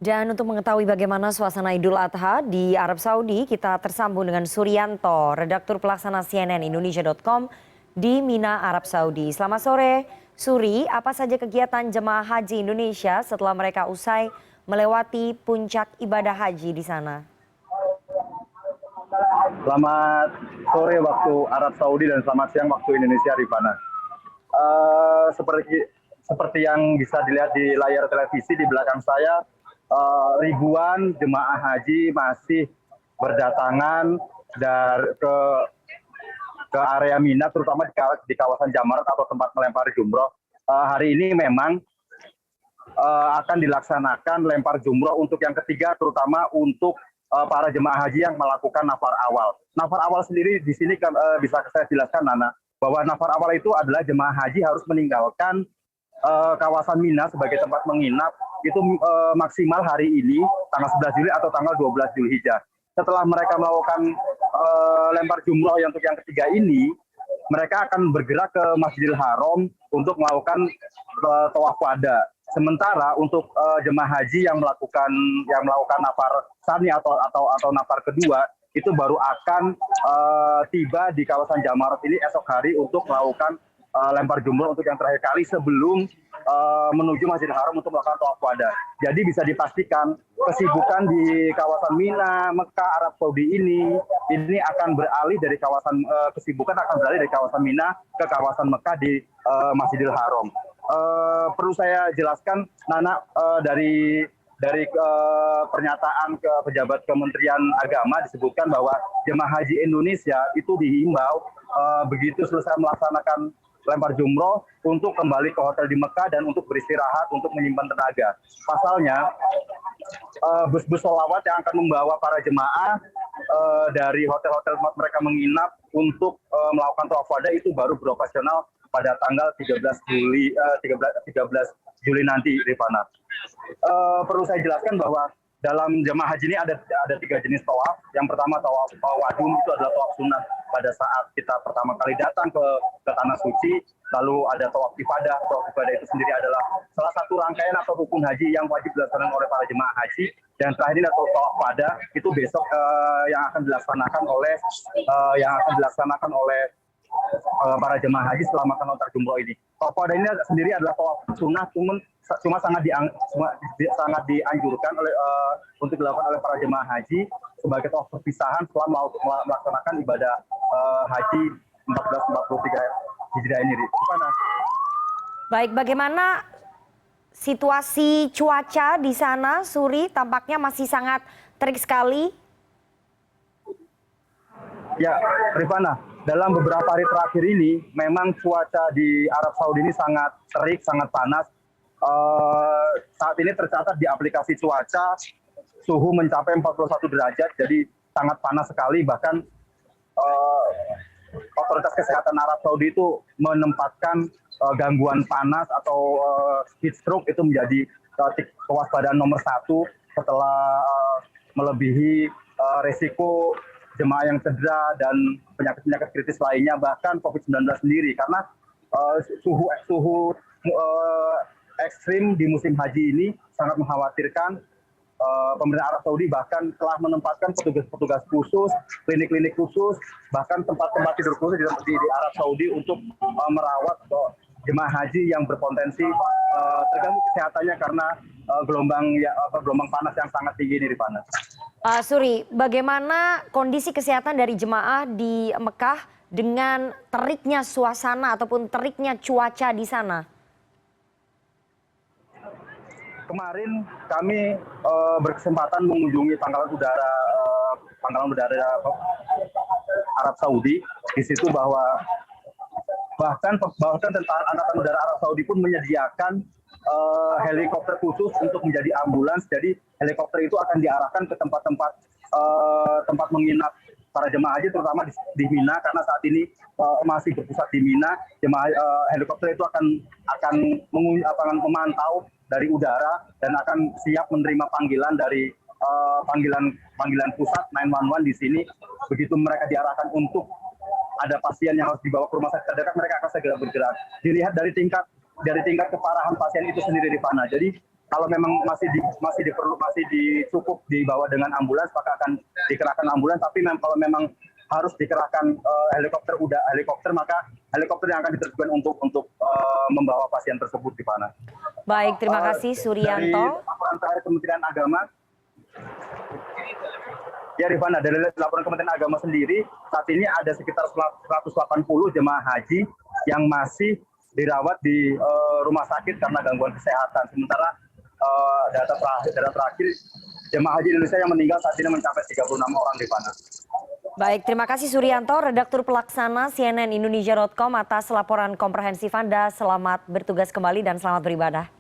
Dan untuk mengetahui bagaimana suasana Idul Adha di Arab Saudi, kita tersambung dengan Suryanto, redaktur pelaksana CNN Indonesia.com di Mina, Arab Saudi. Selamat sore, Suri. Apa saja kegiatan jemaah haji Indonesia setelah mereka usai melewati puncak ibadah haji di sana? Selamat sore waktu Arab Saudi dan selamat siang waktu Indonesia, Rifana. Seperti yang bisa dilihat di layar televisi di belakang saya, ribuan jemaah haji masih berdatangan ke area Mina, terutama di kawasan Jamarat atau tempat melempar jumroh. Hari ini memang akan dilaksanakan lempar jumroh untuk yang ketiga, terutama untuk para jemaah haji yang melakukan nafar awal. Nafar awal sendiri di sini bisa saya jelaskan, Nana, bahwa nafar awal itu adalah jemaah haji harus meninggalkan kawasan Mina sebagai tempat menginap itu maksimal hari ini tanggal 11 Juli atau tanggal 12 Zulhijjah. Setelah mereka melakukan lempar jumroh yang untuk yang ketiga ini, mereka akan bergerak ke Masjidil Haram untuk melakukan tawaf wada. Sementara untuk jemaah haji yang melakukan nafar sani atau nafar kedua itu baru akan tiba di kawasan Jamarat ini esok hari untuk melakukan lempar jumroh untuk yang terakhir kali sebelum menuju Masjidil Haram untuk melakukan tawaf wada. Jadi bisa dipastikan kesibukan di kawasan Mina, Mekah, Arab Saudi ini akan beralih dari kesibukan akan beralih dari kawasan Mina ke kawasan Mekah di Masjidil Haram. Perlu saya jelaskan, Nana, dari pernyataan ke pejabat Kementerian Agama disebutkan bahwa jemaah haji Indonesia itu dihimbau begitu selesai melaksanakan lempar jumroh untuk kembali ke hotel di Mekah dan untuk beristirahat untuk menyimpan tenaga. Pasalnya bus-bus sholawat yang akan membawa para jemaah dari hotel-hotel tempat mereka menginap untuk melakukan tawaf wada itu baru beroperasional pada tanggal 13 Juli nanti, Rifana. Perlu saya jelaskan bahwa dalam jemaah haji ini ada 3 jenis tawaf. Yang pertama tawaf wadum, itu adalah tawaf sunnah pada saat kita pertama kali datang ke tanah suci. Lalu ada tawaf ifadah. Tawaf ifadah itu sendiri adalah salah satu rangkaian atau rukun haji yang wajib dilaksanakan oleh para jemaah haji. Dan terakhir ini adalah tawaf wada, itu besok yang akan dilaksanakan oleh para jemaah haji setelah melakukan lontar jumroh ini. Tawaf wada ini sendiri adalah tawaf sunnah, cuma sangat dianjurkan untuk dilakukan oleh para jemaah haji sebagai tawaf perpisahan setelah melaksanakan ibadah haji 1443 Hijriah ini. Baik, bagaimana situasi cuaca di sana, Suri? Tampaknya masih sangat terik sekali. Ya, Rifana, dalam beberapa hari terakhir ini memang cuaca di Arab Saudi ini sangat terik, sangat panas. Saat ini tercatat di aplikasi cuaca suhu mencapai 41 derajat, jadi sangat panas sekali. Bahkan otoritas kesehatan Arab Saudi itu menempatkan gangguan panas atau heat stroke itu menjadi kewaspadaan nomor 1 setelah melebihi resiko jemaah yang cedera dan penyakit-penyakit kritis lainnya, bahkan COVID-19 sendiri, karena suhu ekstrim di musim haji ini sangat mengkhawatirkan. Pemerintah Arab Saudi bahkan telah menempatkan petugas-petugas khusus, klinik-klinik khusus, bahkan tempat-tempat tidur khusus di Arab Saudi untuk merawat jemaah haji yang berpotensi terganggu kesehatannya karena gelombang panas yang sangat tinggi di Rifana. Suri, bagaimana kondisi kesehatan dari jemaah di Mekah dengan teriknya suasana ataupun teriknya cuaca di sana? Kemarin kami berkesempatan mengunjungi pangkalan udara Arab Saudi. Di situ bahkan tentara angkatan udara Arab Saudi pun menyediakan helikopter khusus untuk menjadi ambulans. Jadi helikopter itu akan diarahkan ke tempat-tempat menginap para jemaah haji, terutama di Mina, karena saat ini masih berpusat di Mina. Helikopter itu akan memantau dari udara dan akan siap menerima panggilan dari panggilan pusat 911 di sini. Begitu mereka diarahkan untuk ada pasien yang harus dibawa ke rumah sakit terdekat, mereka akan segera bergerak. Dilihat dari tingkat keparahan pasien itu sendiri, Rifana. Jadi Kalau memang masih cukup dibawa dengan ambulans, maka akan dikerahkan ambulans. Tapi kalau memang harus dikerahkan helikopter, maka helikopter yang akan diterjunkan untuk membawa pasien tersebut di mana. Baik, terima kasih Dari Suryanto. laporan terakhir Kementerian Agama, ya Rifana, dari laporan Kementerian Agama sendiri, saat ini ada sekitar 180 jemaah haji yang masih dirawat di rumah sakit karena gangguan kesehatan. Sementara data terakhir jemaah haji Indonesia yang meninggal saat ini mencapai 36 orang di mana. Baik, terima kasih Suryanto, redaktur pelaksana CNN Indonesia.com atas laporan komprehensif Anda. Selamat bertugas kembali dan selamat beribadah.